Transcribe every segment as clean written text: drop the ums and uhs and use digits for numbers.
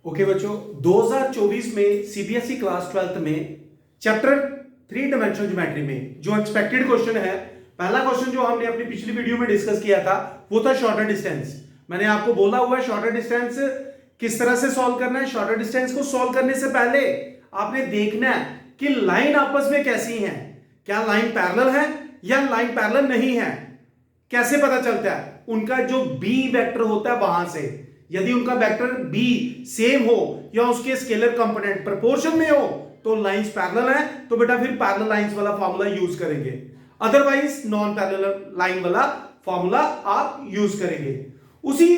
Okay बच्चों, 2024 में CBSE class 12th में चैप्टर 3 डायमेंशनल ज्योमेट्री में जो एक्सपेक्टेड क्वेश्चन है, पहला क्वेश्चन जो हमने अपनी पिछली वीडियो में डिस्कस किया था वो था शॉर्टर डिस्टेंस। मैंने आपको बोला हुआ है शॉर्टर डिस्टेंस किस तरह से सॉल्व करना है। शॉर्टर डिस्टेंस को सॉल्व करने से पहले आपने देखना है कि लाइन आपस में कैसी है, क्या लाइन पैरेलल है या लाइन पैरेलल नहीं है। कैसे पता चलता है? उनका जो बी वेक्टर होता है वहां से, यदि उनका वेक्टर बी सेम हो या उसके स्केलर कंपोनेंट प्रोपोर्शन में हो तो लाइंस पैरेलल है, तो बेटा फिर पैरेलल लाइंस वाला फार्मूला यूज करेंगे, अदरवाइज नॉन पैरेलल लाइन वाला फार्मूला आप यूज करेंगे। उसी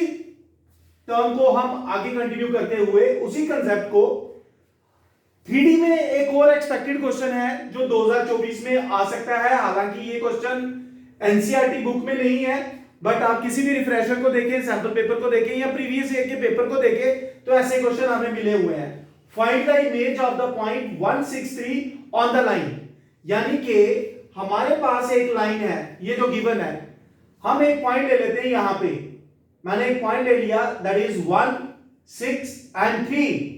टर्म को हम आगे कंटिन्यू करते हुए उसी कंसेप्ट को 3D में एक और एक्सपेक्टेड क्वेश्चन है जो 2024 में आ सकता है। हालांकि ये क्वेश्चन एनसीईआरटी बुक में नहीं है, बट आप किसी भी रिफ्रेशर को देखें, सैंपल पेपर को देखें या प्रीवियस ईयर के पेपर को देखें तो ऐसे क्वेश्चन हमें मिले हुए हैं। Find the image of the point 163 on the line. यानी कि हमारे पास एक लाइन है, ये जो गिवन है, हम एक पॉइंट ले लेते हैं यहां पे। मैंने एक पॉइंट ले लिया दैट इज 1, 6 एंड 3।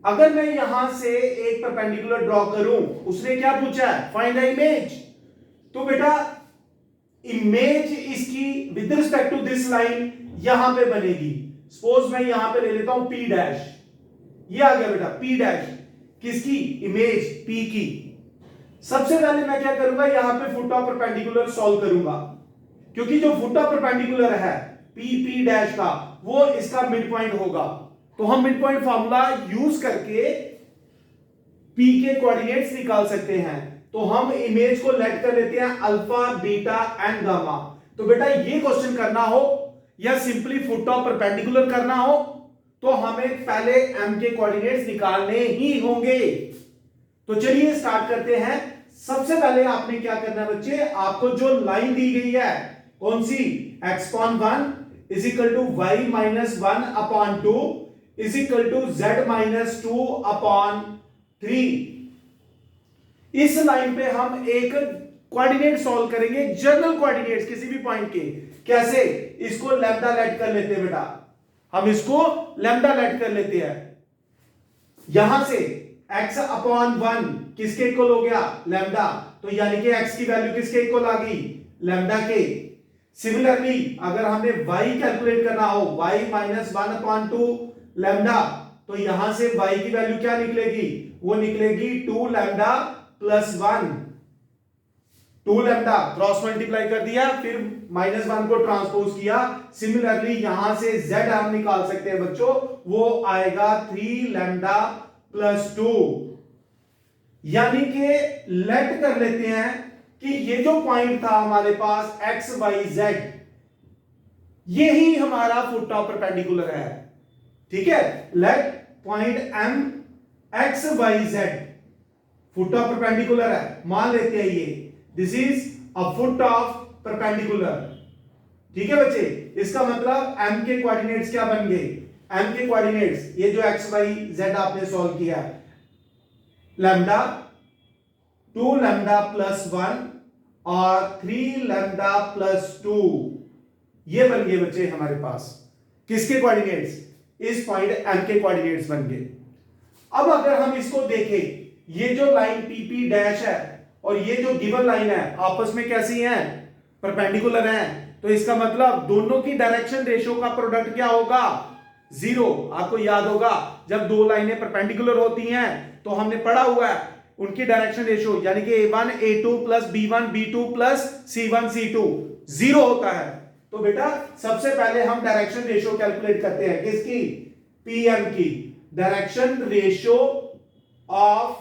अगर मैं यहां से एक परपेंडिकुलर ड्रॉ करूं, उसने क्या पूछा है? Find the image. तो बेटा इमेज इसकी with respect to this line यहां पे बनेगी। सपोज मैं यहां पे ले लेता हूं P डैश, ये आ गया बेटा P डैश, किसकी? इमेज P की। सबसे पहले मैं क्या करूंगा, यहां पे फुट ऑफ परपेंडिकुलर सॉल्व करूंगा, क्योंकि जो फुट ऑफ परपेंडिकुलर है P डैश का वो इसका मिड पॉइंट होगा। तो हम मिड पॉइंट फार्मूला यूज करके P के कोऑर्डिनेट्स निकाल सकते हैं। तो हम इमेज को लेट कर लेते हैं अल्फा, बीटा एंड गामा। तो बेटा ये क्वेश्चन करना हो या सिंपली फुट ऑफ परपेंडिकुलर करना हो तो हमें पहले m के कोऑर्डिनेट्स निकालने ही होंगे। तो चलिए स्टार्ट करते हैं। सबसे पहले आपने क्या करना है बच्चे, आपको जो लाइन दी गई है कौन सी? x/1 is equal to y minus 1 upon 2 is equal to z minus 2 upon 3। इस लाइन पे हम एक कोऑर्डिनेट सॉल्व करेंगे, जनरल कोऑर्डिनेट्स किसी भी पॉइंट के। कैसे? इसको लैम्डा लेट कर लेते हैं बेटा, हम इसको लैम्डा लेट कर लेते हैं। यहां से x/1 किसके इक्वल हो गया? लैम्डा। तो यानी कि x की वैल्यू किसके इक्वल आ गई? लैम्डा के। सिमिलरली अगर हमने y कैलकुलेट करना हो, y माइनस 1 अपॉन 2 लैम्डा, तो यहां से y की वैल्यू क्या निकलेगी? वो निकलेगी 2 lambda plus 1। 2 lambda cross multiply कर दिया, फिर -1 को ट्रांसपोज किया। सिमिलरली यहां से z हम निकाल सकते हैं बच्चों, वो आएगा 3 लैम्डा प्लस 2। यानी कि लेट कर लेते हैं कि ये जो पॉइंट था हमारे पास x y z, यही हमारा फुट ऑफ परपेंडिकुलर है। ठीक है, let point m x y z foot of perpendicular है, मान लेते हैं ये this is a foot of perpendicular. ठीक है बच्चे, इसका मतलब m के कोऑर्डिनेट्स क्या बन गए? m के कोऑर्डिनेट्स ये जो x y z आपने सॉल्व किया, लैम्डा, 2 लैम्डा प्लस 1 और 3 लैम्डा प्लस 2, ये बन गए बच्चे हमारे पास। किसके कोऑर्डिनेट्स? इस पॉइंट m के कोऑर्डिनेट्स बन गए। अब अगर हम इसको देखें, ये जो लाइन PP डैश है और ये जो गिवन लाइन है आपस में कैसी हैं? परपेंडिकुलर हैं। तो इसका मतलब दोनों की डायरेक्शन रेशियो का प्रोडक्ट क्या होगा? 0। आपको याद होगा जब दो लाइनें परपेंडिकुलर होती हैं तो हमने पढ़ा हुआ है उनकी डायरेक्शन रेशियो, यानी कि A1 A2 plus B1 B2 plus C1 C2 0 होता है। तो बेटा सबसे पहले हम डायरेक्शन रेशियो कैलकुलेट करते हैं, किसकी? PM की। डायरेक्शन रेशियो ऑफ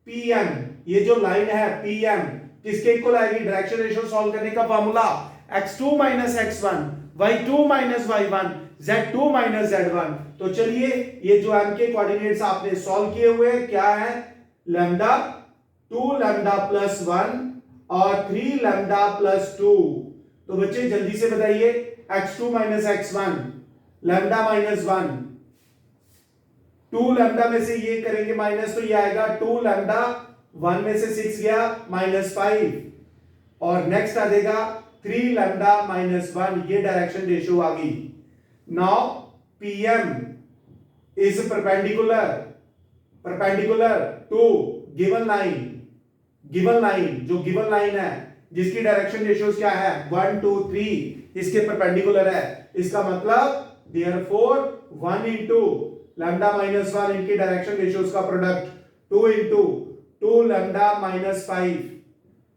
PM, ये जो लाइन है PM किसके इक्वल आएगी? डायरेक्शन रेशियो सॉल्व करने का formula x2 minus x1 y2 minus y1 z2 minus z1। तो चलिए ये जो m के कोऑर्डिनेट्स आपने सॉल्व किए हुए क्या है? लैम्डा, 2 लैम्डा प्लस 1 और 3 लैम्डा प्लस 2। तो बच्चे जल्दी से बताइए, x2 minus x1 lambda minus 1, 2 lambda में से ये करेंगे माइनस तो ये आएगा 2 लैम्डा, 1 में से 6 गया -5, और नेक्स्ट आ जाएगा 3 लैम्डा माइनस 1। ये डायरेक्शन रेशियो आ गई। Now PM is perpendicular to given line, जो गिवन लाइन है जिसकी डायरेक्शन रेशियोज क्या है 1 2 3 इसके परपेंडिकुलर है, इसका मतलब therefore 1 into lambda minus 1 इनकी डायरेक्शन रेशियोज का product 2 into 2 lambda minus 5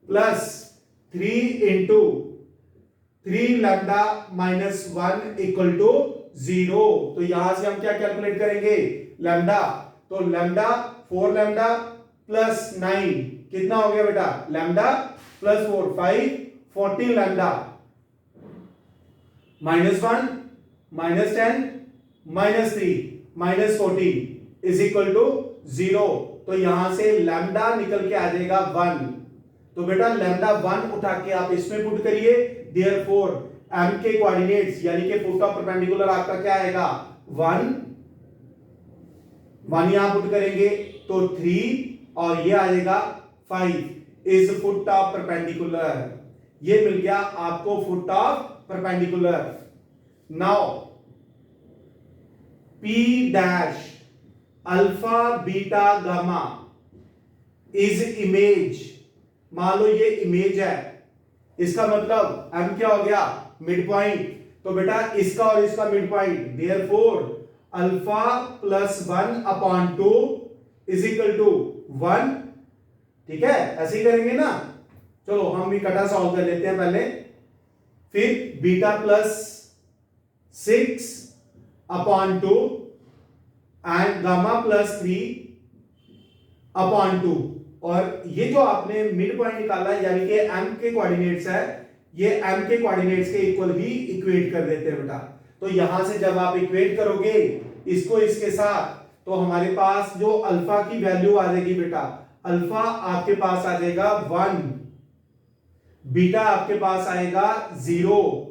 plus 3 into 3 lambda minus 1 equal to 0। तो यहां से हम क्या कैलकुलेट करेंगे लैम्डा, तो लैम्डा 4 लैम्डा प्लस 9 कितना हो गया बेटा lambda plus 4 5 14 lambda minus 1 minus 10 minus 3 minus 14 is equal to 0। तो यहां से लैम्डा निकल के आ जाएगा 1। तो बेटा लैम्डा 1 उठा के आप इसमें पुट करिए, देयरफॉर m के कोऑर्डिनेट्स यानी कि फुट ऑफ परपेंडिकुलर आपका क्या आएगा 1 यहां पुट करेंगे तो 3 और ये आ जाएगा 5 इज फुट ऑफ परपेंडिकुलर। ये मिल गया आपको foot of perpendicular. Now P dash alpha beta gamma is image, मान लो ये इमेज है, इसका मतलब m क्या हो गया मिड पॉइंट, तो बेटा इसका और इसका mid point, therefore alpha plus 1 upon 2 is equal to 1। ठीक है, ऐसे ही करेंगे ना। चलो हम भी कटा सॉल्व कर लेते हैं पहले, फिर beta plus 6 upon 2 and gamma plus 3 upon 2, और ये जो आपने मिड पॉइंट निकाला यानी कि m के कोऑर्डिनेट्स है, ये m के कोऑर्डिनेट्स के इक्वल ही इक्वेट कर देते हैं बेटा। तो यहां से जब आप इक्वेट करोगे इसको इसके साथ, तो हमारे पास जो अल्फा की वैल्यू आ जाएगी बेटा, अल्फा आपके पास आ जाएगा 1, बीटा आपके पास आएगा 0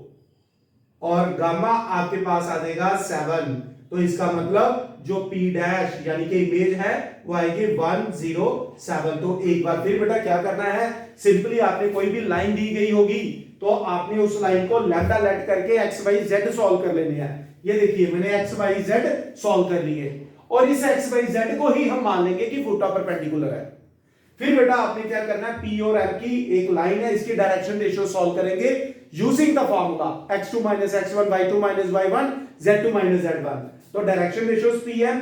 और गामा आपके पास आ जाएगा 7। तो इसका मतलब जो P डैश यानी कि इमेज है वो आएगी 1 0 7। तो एक बार फिर बेटा क्या करना है, सिंपली आपने कोई भी लाइन दी गई होगी तो आपने उस लाइन को लैम्डा लेट करके x y z सॉल्व कर लेने हैं। ये देखिए मैंने x y z सॉल्व कर लिए और इस x y z को ही हम मान लेंगे कि फुट ऑफ परपेंडिकुलर है। फिर बेटा आपने क्या करना है, P और M की एक लाइन है, इसकी डायरेक्शन रेशियो सॉल्व करेंगे using the formula x2 - x1 y2 - y1 z2 - z1। तो डायरेक्शन रेशियोस Pm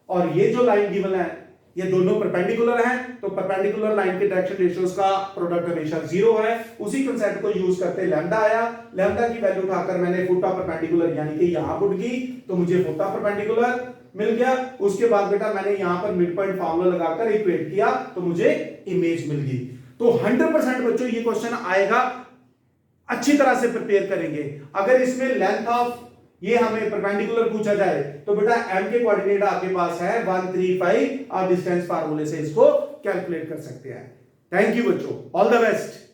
और ये जो लाइन गिवन है ये दोनों परपेंडिकुलर हैं, तो परपेंडिकुलर लाइन के डायरेक्शन रेशियोस का प्रोडक्ट हमेशा 0 है। उसी कांसेप्ट को यूज करते लैम्डा आया, लैम्डा की वैल्यू उठाकर मैंने फुट ऑफ परपेंडिकुलर यानी कि यहां पुट की तो मुझे फुट ऑफ परपेंडिकुलर मिल गया। उसके बाद बेटा मैंने यहां पर मिड पॉइंट फार्मूला लगाकर इक्वेट किया तो मुझे इमेज मिल गई। तो 100% बच्चों ये क्वेश्चन आएगा, अच्छी तरह से प्रिपेयर करेंगे। अगर इसमें लेंथ ऑफ ये हमें परपेंडिकुलर पूछा जाए तो बेटा m के कोऑर्डिनेट आपके पास है 1 3 5, आप डिस्टेंस फार्मूले से इसको कैलकुलेट कर सकते हैं। थैंक यू बच्चों, ऑल द बेस्ट।